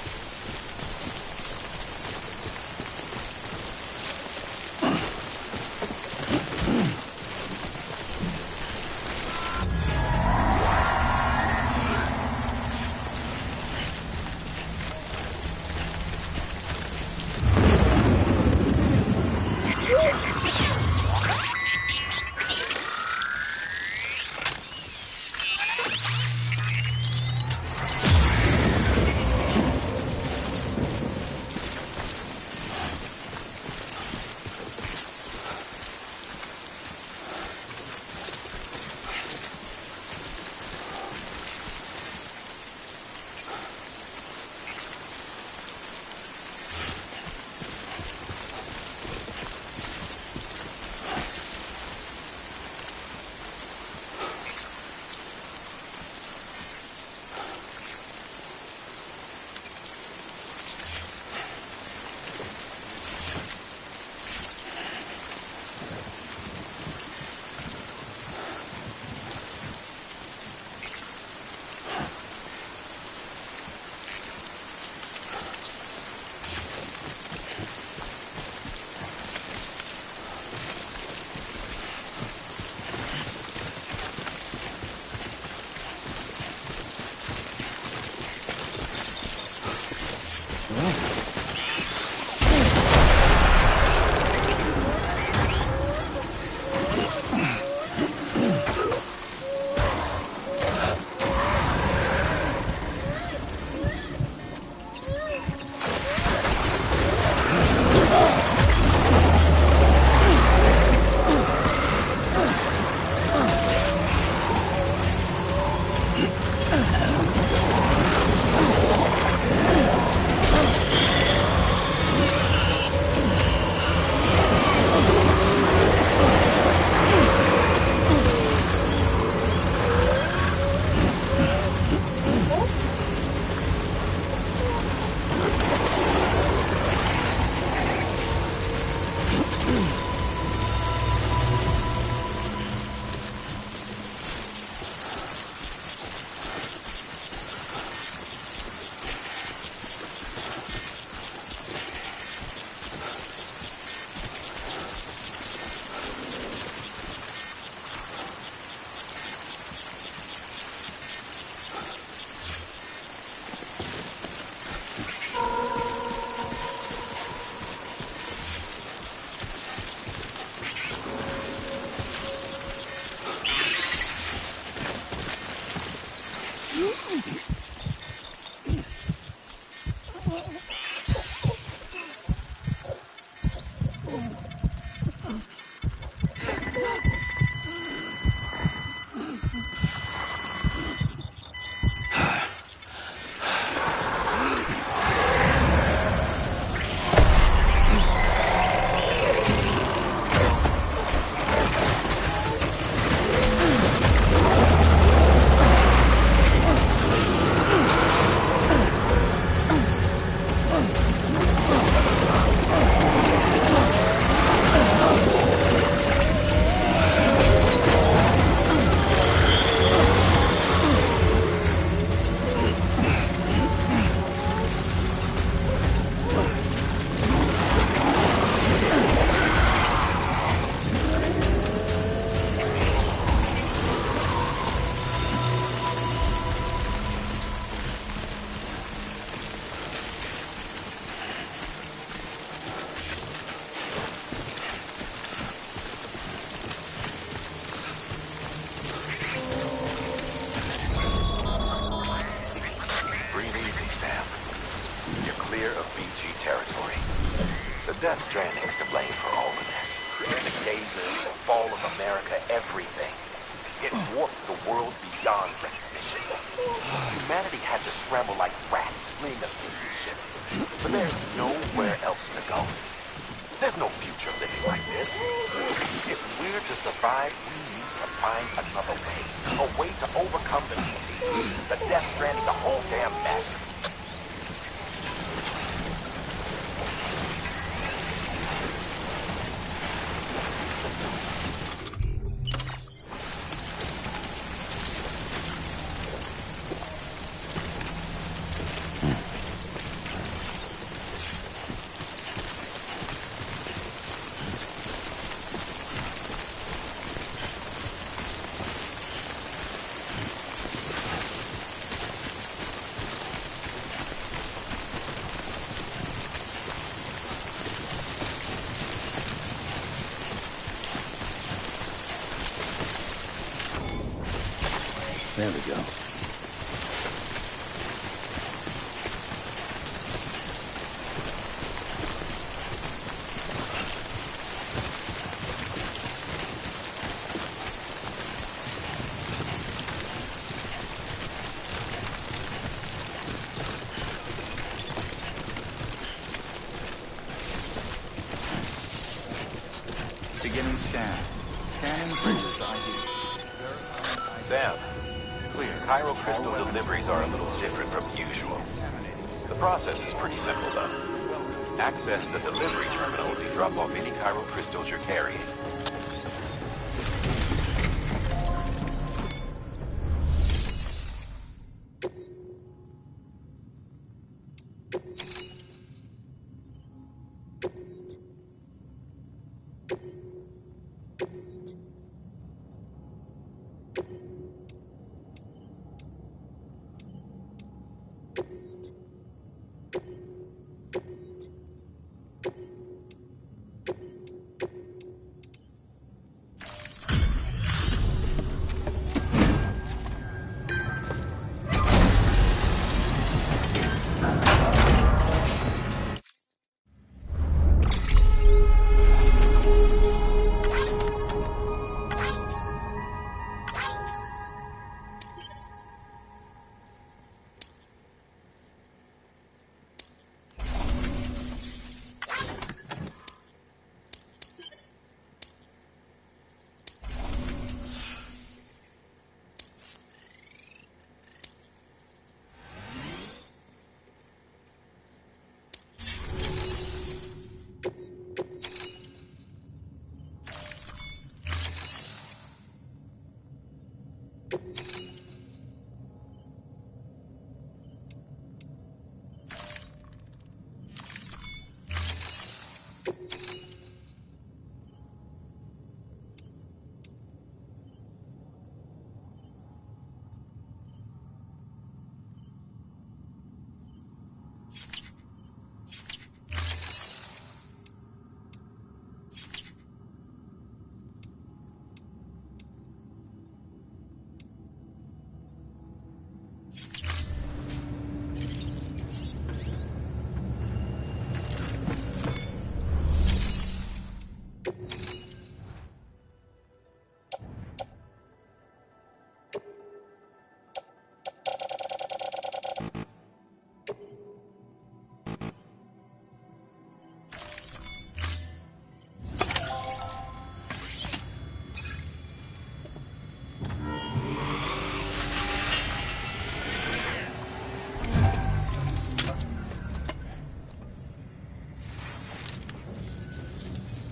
Stranding's to blame for all of this. The gazers, the fall of America, everything. It warped the world beyond recognition. Humanity had to scramble like rats fleeing a sinking ship. But there's nowhere else to go. There's no future living like this. If we're to survive, we need to find another way. A way to overcome the BTs, the Death Stranding, the whole damn mess. There we go. Beginning scan. Scanning bridges ID. Sam, Clear. Chiral crystal deliveries are a little different from usual. The process is pretty simple, though. Access the delivery terminal to drop off any chiral crystals you're carrying.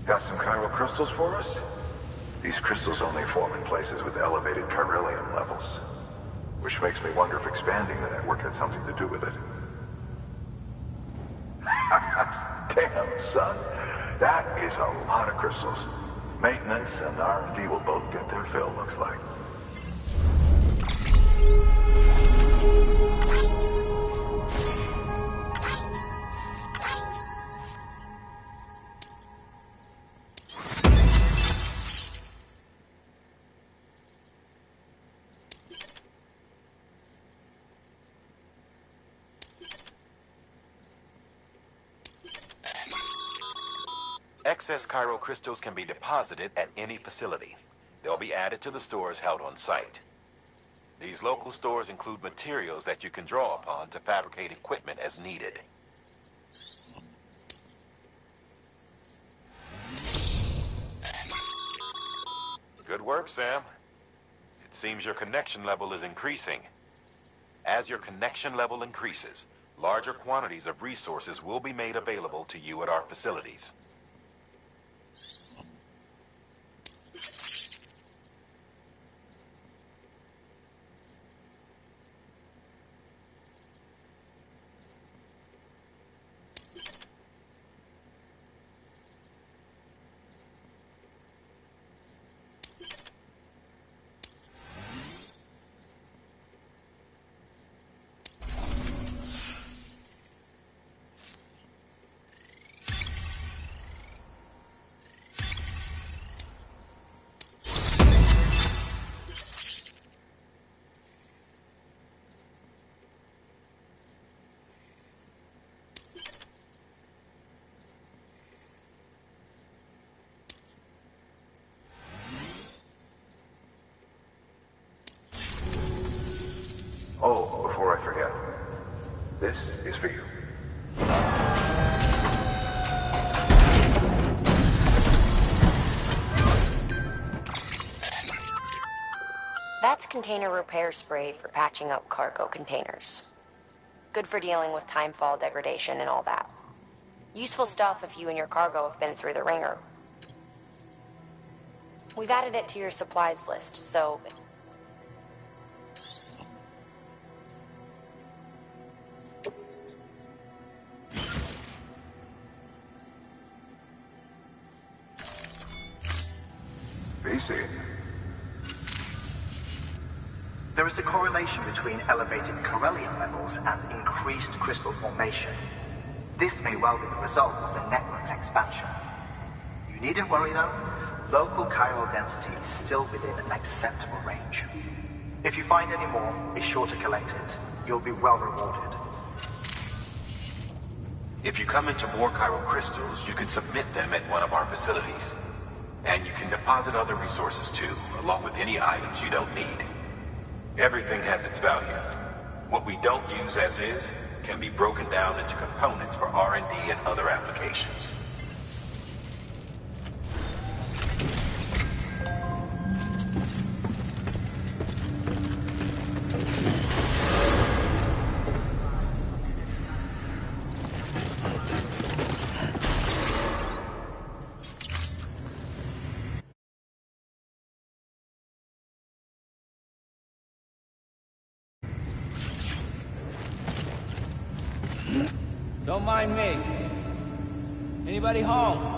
Got some chiral crystals for us? These crystals only form in places with elevated chiralium levels. Which makes me wonder if expanding the network had something to do with it. Damn, son. That is a lot of crystals. Maintenance and R&D will both get their fill, looks like. Excess Chiral crystals can be deposited at any facility. They'll be added to the stores held on site. These local stores include materials that you can draw upon to fabricate equipment as needed. Good work, Sam. It seems your connection level is increasing. As your connection level increases, larger quantities of resources will be made available to you at our facilities. Oh, before I forget, this is for you. That's container repair spray for patching up cargo containers. Good for dealing with timefall degradation and all that. Useful stuff if you and your cargo have been through the ringer. We've added it to your supplies list, so... BC. There is a correlation between elevated Corellium levels and increased crystal formation. This may well be the result of the network's expansion. You needn't worry though. Local chiral density is still within an acceptable range. If you find any more, be sure to collect it. You'll be well rewarded. If you come into more chiral crystals, you can submit them at one of our facilities. And you can deposit other resources too, along with any items you don't need. Everything has its value. What we don't use as is can be broken down into components for R&D and other applications. Don't mind me. Anybody home?